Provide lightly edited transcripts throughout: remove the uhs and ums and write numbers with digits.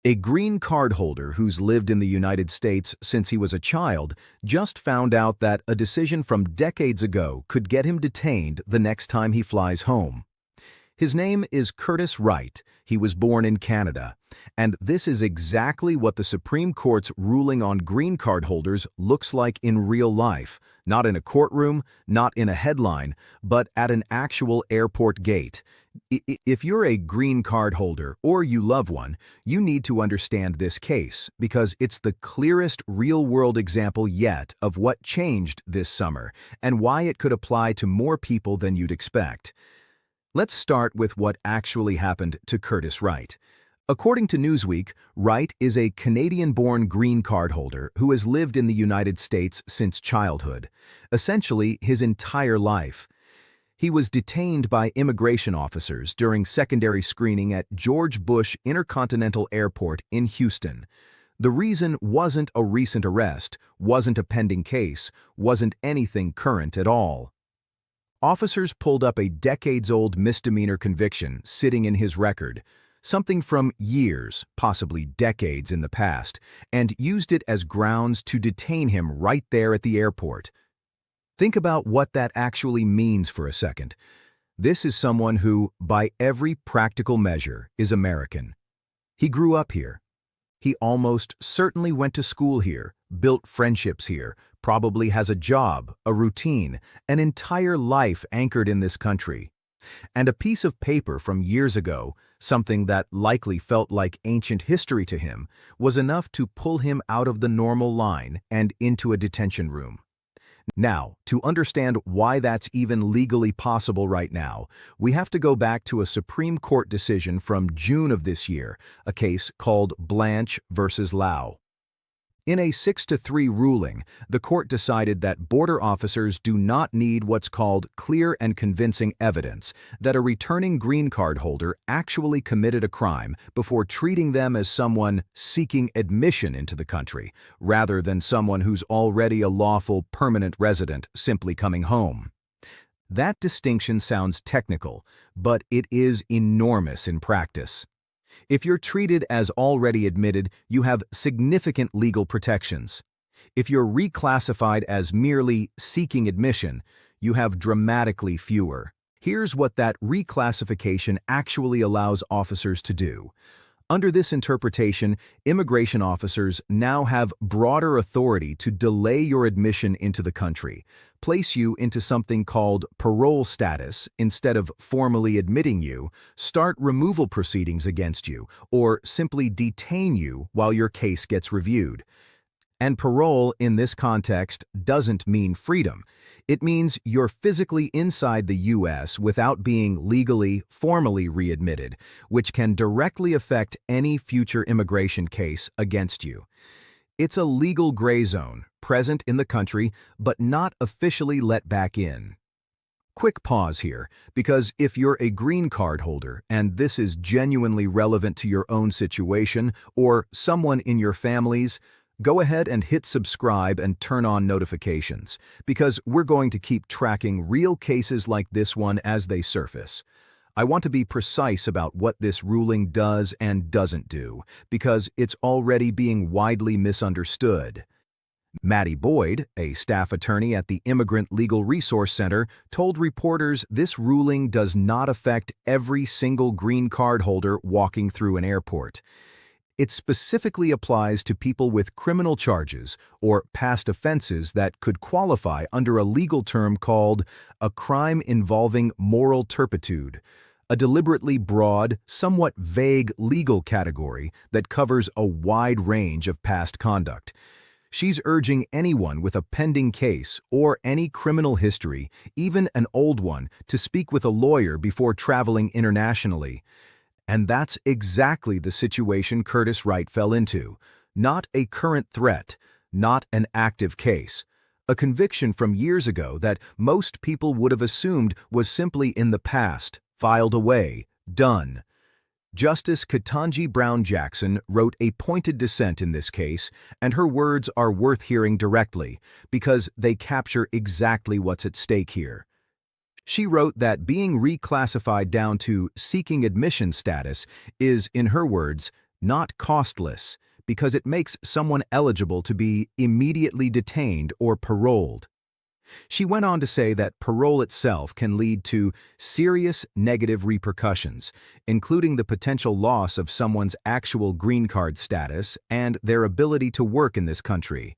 A green card holder who's lived in the United States since he was a child just found out that a decision from decades ago could get him detained the next time he flies home. His name is Curtis Wright. He was born in Canada. And this is exactly what the Supreme Court's ruling on green card holders looks like in real life, not in a courtroom, not in a headline, but at an actual airport gate. If you're a green card holder or you love one, you need to understand this case because it's the clearest real-world example yet of what changed this summer and why it could apply to more people than you'd expect. Let's start with what actually happened to Curtis Wright. According to Newsweek, Wright is a Canadian-born green card holder who has lived in the United States since childhood, essentially his entire life. He was detained by immigration officers during secondary screening at George Bush Intercontinental Airport in Houston. The reason wasn't a recent arrest, wasn't a pending case, wasn't anything current at all. Officers pulled up a decades-old misdemeanor conviction sitting in his record, something from years, possibly decades in the past, and used it as grounds to detain him right there at the airport. Think about what that actually means for a second. This is someone who, by every practical measure, is American. He grew up here. He almost certainly went to school here, built friendships here, probably has a job, a routine, an entire life anchored in this country. And a piece of paper from years ago, something that likely felt like ancient history to him, was enough to pull him out of the normal line and into a detention room. Now, to understand why that's even legally possible right now, we have to go back to a Supreme Court decision from June of this year, a case called Blanche versus Lau. In a 6-3 ruling, the court decided that border officers do not need what's called clear and convincing evidence that a returning green card holder actually committed a crime before treating them as someone seeking admission into the country, rather than someone who's already a lawful permanent resident simply coming home. That distinction sounds technical, but it is enormous in practice. If you're treated as already admitted, you have significant legal protections. If you're reclassified as merely seeking admission, you have dramatically fewer. Here's what that reclassification actually allows officers to do. Under this interpretation, immigration officers now have broader authority to delay your admission into the country, place you into something called parole status instead of formally admitting you, start removal proceedings against you, or simply detain you while your case gets reviewed. And parole in this context doesn't mean freedom. It means you're physically inside the U.S. without being legally, formally readmitted, which can directly affect any future immigration case against you. It's a legal gray zone, present in the country, but not officially let back in. Quick pause here, because if you're a green card holder and this is genuinely relevant to your own situation or someone in your family's, go ahead and hit subscribe and turn on notifications, because we're going to keep tracking real cases like this one as they surface. I want to be precise about what this ruling does and doesn't do, because it's already being widely misunderstood. Maddie Boyd, a staff attorney at the Immigrant Legal Resource Center, told reporters this ruling does not affect every single green card holder walking through an airport. It specifically applies to people with criminal charges or past offenses that could qualify under a legal term called a crime involving moral turpitude, a deliberately broad, somewhat vague legal category that covers a wide range of past conduct. She's urging anyone with a pending case or any criminal history, even an old one, to speak with a lawyer before traveling internationally. And that's exactly the situation Curtis Wright fell into. Not a current threat, not an active case. A conviction from years ago that most people would have assumed was simply in the past, filed away, done. Justice Ketanji Brown Jackson wrote a pointed dissent in this case, and her words are worth hearing directly because they capture exactly what's at stake here. She wrote that being reclassified down to seeking admission status is, in her words, not costless, because it makes someone eligible to be immediately detained or paroled. She went on to say that parole itself can lead to serious negative repercussions, including the potential loss of someone's actual green card status and their ability to work in this country.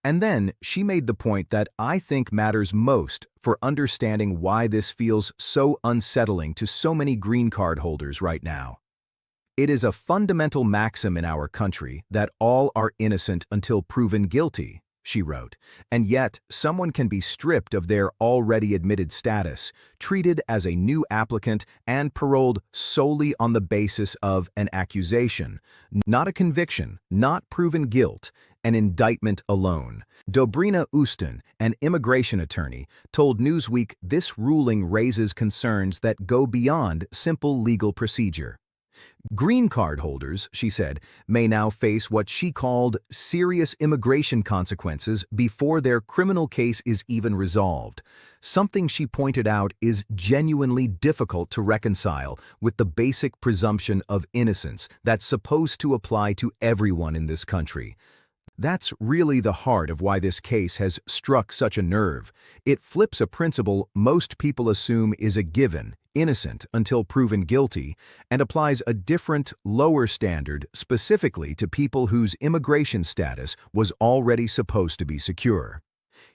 And then she made the point that I think matters most for understanding why this feels so unsettling to so many green card holders right now. It is a fundamental maxim in our country that all are innocent until proven guilty, she wrote, and yet someone can be stripped of their already admitted status, treated as a new applicant, and paroled solely on the basis of an accusation, not a conviction, not proven guilt, an indictment alone. Dobrina Ustin, an immigration attorney, told Newsweek this ruling raises concerns that go beyond simple legal procedure. Green card holders, she said, may now face what she called serious immigration consequences before their criminal case is even resolved, something she pointed out is genuinely difficult to reconcile with the basic presumption of innocence that's supposed to apply to everyone in this country. That's really the heart of why this case has struck such a nerve. It flips a principle most people assume is a given, innocent until proven guilty, and applies a different, lower standard specifically to people whose immigration status was already supposed to be secure.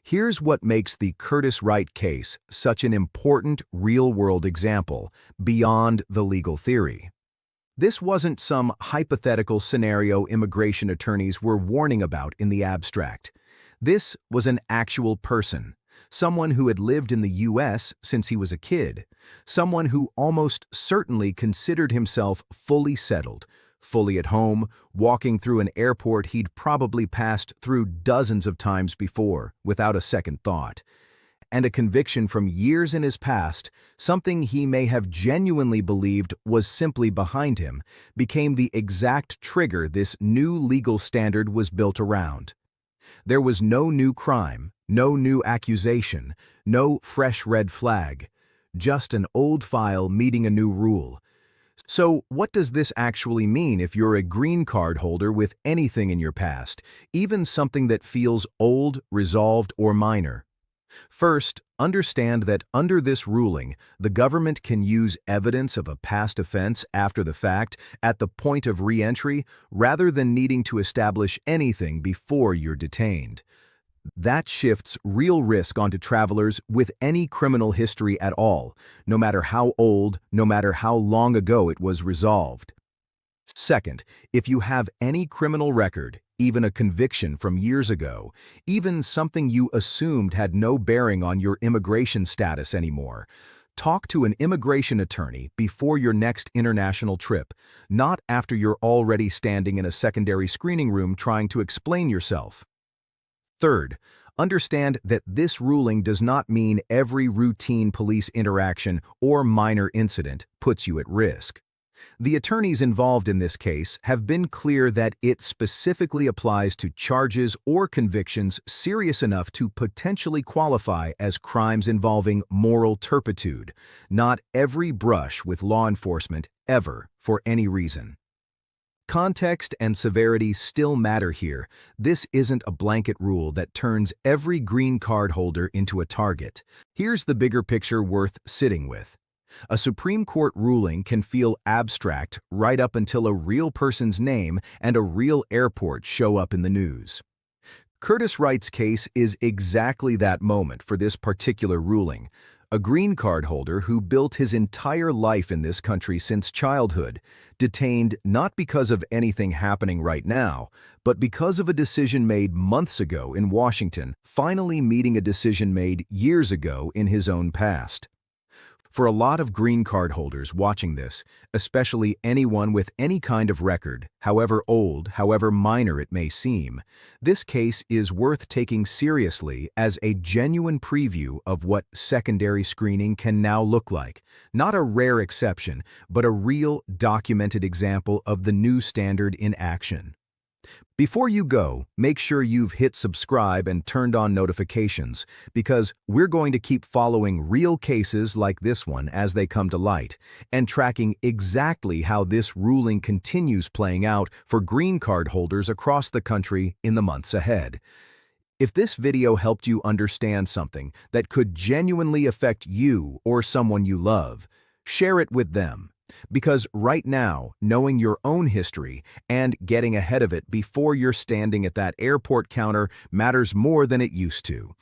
Here's what makes the Curtis Wright case such an important real-world example beyond the legal theory. This wasn't some hypothetical scenario immigration attorneys were warning about in the abstract. This was an actual person, someone who had lived in the U.S. since he was a kid, someone who almost certainly considered himself fully settled, fully at home, walking through an airport he'd probably passed through dozens of times before, without a second thought. And a conviction from years in his past, something he may have genuinely believed was simply behind him, became the exact trigger this new legal standard was built around. There was no new crime, no new accusation, no fresh red flag, just an old file meeting a new rule. So what does this actually mean if you're a green card holder with anything in your past, even something that feels old, resolved, or minor? First, understand that under this ruling, the government can use evidence of a past offense after the fact at the point of re-entry rather than needing to establish anything before you're detained. That shifts real risk onto travelers with any criminal history at all, no matter how old, no matter how long ago it was resolved. Second, if you have any criminal record, even a conviction from years ago, even something you assumed had no bearing on your immigration status anymore, talk to an immigration attorney before your next international trip, not after you're already standing in a secondary screening room trying to explain yourself. Third, understand that this ruling does not mean every routine police interaction or minor incident puts you at risk. The attorneys involved in this case have been clear that it specifically applies to charges or convictions serious enough to potentially qualify as crimes involving moral turpitude, not every brush with law enforcement ever for any reason. Context and severity still matter here. This isn't a blanket rule that turns every green card holder into a target. Here's the bigger picture worth sitting with. A Supreme Court ruling can feel abstract right up until a real person's name and a real airport show up in the news. Curtis Wright's case is exactly that moment for this particular ruling. A green card holder who built his entire life in this country since childhood, detained not because of anything happening right now, but because of a decision made months ago in Washington, finally meeting a decision made years ago in his own past. For a lot of green card holders watching this, especially anyone with any kind of record, however old, however minor it may seem, this case is worth taking seriously as a genuine preview of what secondary screening can now look like. Not a rare exception, but a real, documented example of the new standard in action. Before you go, make sure you've hit subscribe and turned on notifications, because we're going to keep following real cases like this one as they come to light, and tracking exactly how this ruling continues playing out for green card holders across the country in the months ahead. If this video helped you understand something that could genuinely affect you or someone you love, share it with them. Because right now, knowing your own history and getting ahead of it before you're standing at that airport counter matters more than it used to.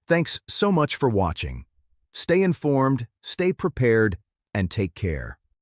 Thanks so much for watching. Stay informed, stay prepared, and take care.